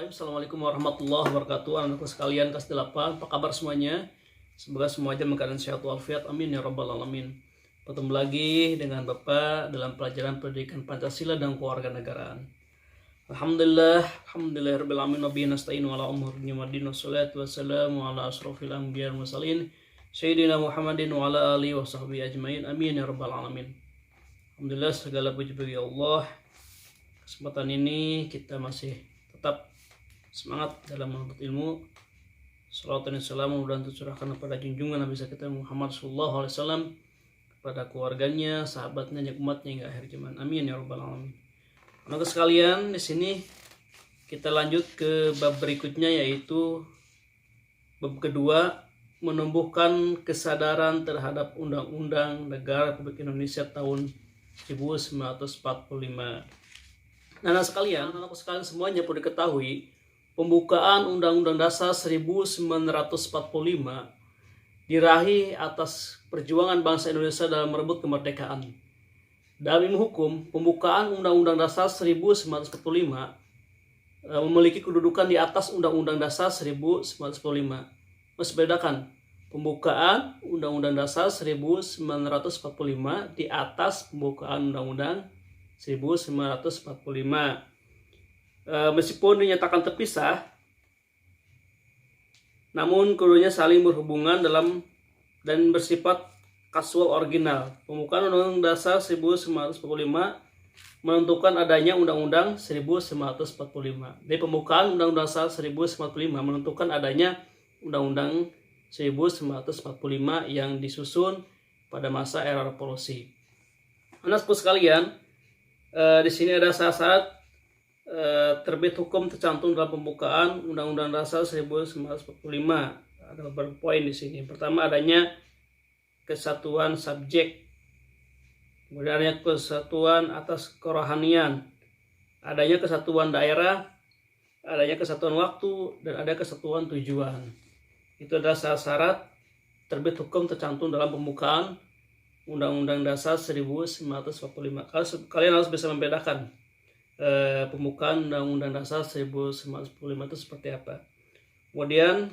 Assalamualaikum warahmatullahi wabarakatuh. Anak-anak sekalian kelas 8, apa kabar semuanya? Semoga semua dalam keadaan sehat walafiat. Amin ya rabbal alamin. Bertemu lagi dengan Bapak dalam pelajaran pendidikan Pancasila dan Kewarganegaraan. Alhamdulillahirabbil alamin wa bihi nasta'inu ala umuri waddin wassalatu wassalamu ala asrofil anbiya'i wal mursalin sayyidina Muhammadin wa ala alihi wa sahbihi ajmain. Amin ya rabbal alamin. Alhamdulillah, segala puji bagi Allah. Kesempatan ini kita masih tetap semangat dalam menuntut ilmu. Salawat dan salam mudah tercurahkan kepada junjungan Nabi kita Muhammad SAW, kepada keluarganya, sahabatnya, dan umatnya hingga akhir zaman. Amin ya rabbal alamin. Maka sekalian, di sini kita lanjut ke bab berikutnya, yaitu bab kedua, menumbuhkan kesadaran terhadap Undang-Undang Negara Republik Indonesia tahun 1945. Anak sekalian, anakku sekalian semuanya perlu diketahui, pembukaan Undang-Undang Dasar 1945 diraih atas perjuangan bangsa Indonesia dalam merebut kemerdekaan. Dalam ilmu hukum, pembukaan Undang-Undang Dasar 1945 memiliki kedudukan di atas Undang-Undang Dasar 1945. Masih bedakan, pembukaan Undang-Undang Dasar 1945 di atas pembukaan Undang-Undang 1945. Meskipun dinyatakan terpisah, namun keduanya saling berhubungan dalam dan bersifat kasual original. Pembukaan Undang-Undang Dasar 1945 menentukan adanya Undang-Undang 1945. Jadi pembukaan Undang-Undang Dasar 1945 menentukan adanya Undang-Undang 1945 yang disusun pada masa era revolusi. Anak-anakku sekalian, di sini ada syarat terbit hukum tercantum dalam pembukaan Undang-Undang Dasar 1945. Ada beberapa poin di sini. Pertama, adanya kesatuan subjek, kemudian adanya kesatuan atas kerohanian, adanya kesatuan daerah, adanya kesatuan waktu, dan ada kesatuan tujuan. Itu adalah syarat terbit hukum tercantum dalam pembukaan Undang-Undang Dasar 1945. Kalian harus bisa membedakan pembukaan Undang-Undang Dasar 1945 itu seperti apa. Kemudian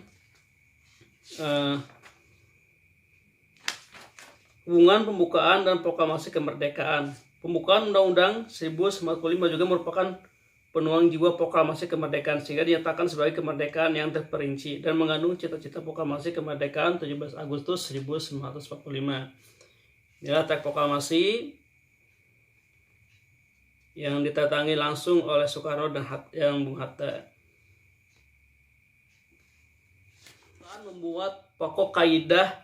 hubungan pembukaan dan proklamasi kemerdekaan. Pembukaan Undang-Undang 1945 juga merupakan penuang jiwa proklamasi kemerdekaan, sehingga dinyatakan sebagai kemerdekaan yang terperinci dan mengandung cita-cita proklamasi kemerdekaan 17 Agustus 1945. Inilah teks proklamasi yang ditandatangani langsung oleh Soekarno dan Bung Hatta. Membuat pokok kaidah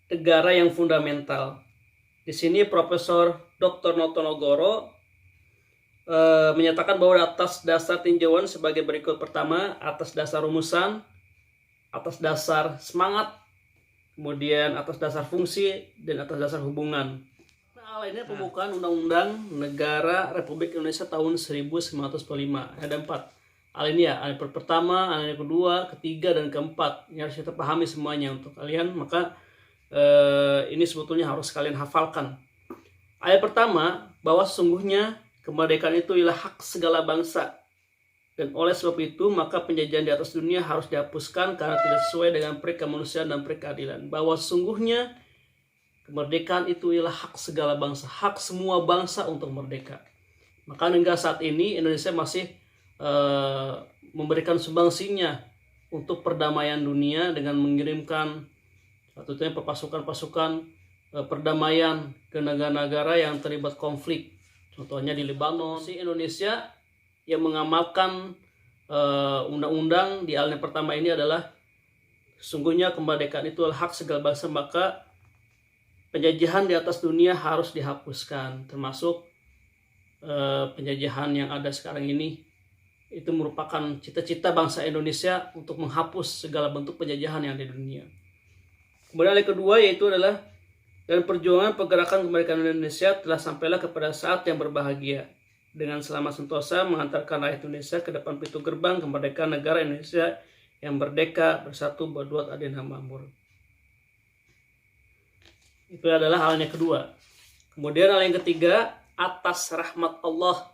negara yang fundamental. Di sini Profesor Dr. Notonegoro menyatakan bahwa atas dasar tinjauan sebagai berikut. Pertama, atas dasar rumusan, atas dasar semangat, kemudian atas dasar fungsi, dan atas dasar hubungan. Lainnya pembukaan Undang-Undang Negara Republik Indonesia tahun 1945. Ada 4 alinea, alinea pertama, alinea kedua, ketiga, dan keempat. Ini harus kita pahami semuanya untuk kalian. Maka ini sebetulnya harus kalian hafalkan. Ayat pertama, bahwa sesungguhnya kemerdekaan itu ialah hak segala bangsa, dan oleh sebab itu maka penjajahan di atas dunia harus dihapuskan karena tidak sesuai dengan peri kemanusiaan dan peri keadilan. Bahwa sesungguhnya kemerdekaan itu ialah hak segala bangsa, hak semua bangsa untuk merdeka. Maka hingga saat ini Indonesia masih memberikan sumbangsinya untuk perdamaian dunia dengan mengirimkan tentunya pasukan-pasukan perdamaian ke negara-negara yang terlibat konflik. Contohnya di Lebanon. Indonesia yang mengamalkan undang-undang di alinea pertama ini adalah sesungguhnya kemerdekaan itu adalah hak segala bangsa, maka penjajahan di atas dunia harus dihapuskan, termasuk penjajahan yang ada sekarang ini. Itu merupakan cita-cita bangsa Indonesia untuk menghapus segala bentuk penjajahan yang ada di dunia. Kemudian yang kedua yaitu adalah dan perjuangan pergerakan kemerdekaan Indonesia telah sampailah kepada saat yang berbahagia dengan selamat sentosa mengantarkan rakyat Indonesia ke depan pintu gerbang kemerdekaan negara Indonesia yang merdeka, bersatu, berdaulat, adil, dan makmur. Itu adalah hal yang kedua. Kemudian hal yang ketiga, atas rahmat Allah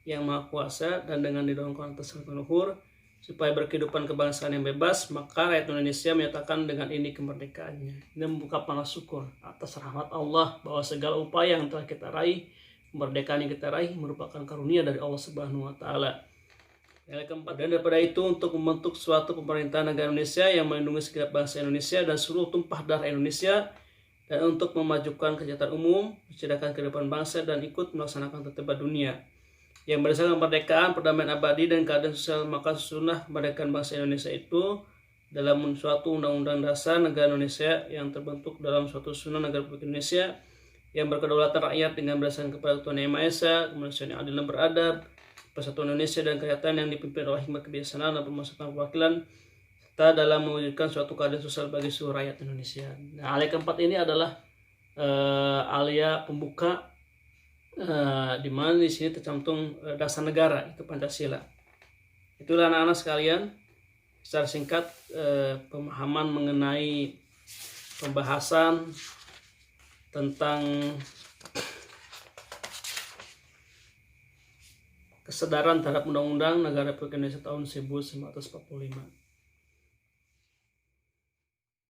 yang Maha Kuasa dan dengan didorong atas leluhur supaya berkehidupan kebangsaan yang bebas, maka rakyat Indonesia menyatakan dengan ini kemerdekaannya. Ini membuka panah syukur atas rahmat Allah bahwa segala upaya yang telah kita raih, kemerdekaan yang kita raih merupakan karunia dari Allah Subhanahu wa taala. Yang keempat, dan daripada itu untuk membentuk suatu pemerintahan negara Indonesia yang melindungi segenap bangsa Indonesia dan seluruh tumpah darah Indonesia, dan untuk memajukan kesejahteraan umum, mencerdaskan kehidupan bangsa dan ikut melaksanakan tertib dunia yang berdasarkan kemerdekaan, perdamaian abadi dan keadilan sosial. Maka sunnah kemerdekaan bangsa Indonesia itu dalam suatu undang-undang dasar negara Indonesia yang terbentuk dalam suatu sunnah negara Republik Indonesia yang berkedaulatan rakyat dengan berdasarkan kepada Tuhan Yang Maha Esa, kemanusiaan yang adil dan beradab, persatuan Indonesia dan kesejahteraan yang dipimpin oleh hikmat kebijaksanaan dan pemasyarakatan perwakilan, serta dalam mewujudkan suatu keadilan sosial bagi seluruh rakyat Indonesia. Nah, alia keempat ini adalah alia pembuka, di mana di sini tercantum dasar negara, itu Pancasila. Itulah anak-anak sekalian, secara singkat pemahaman mengenai pembahasan tentang kesadaran terhadap Undang-Undang Negara Republik Indonesia tahun 1945.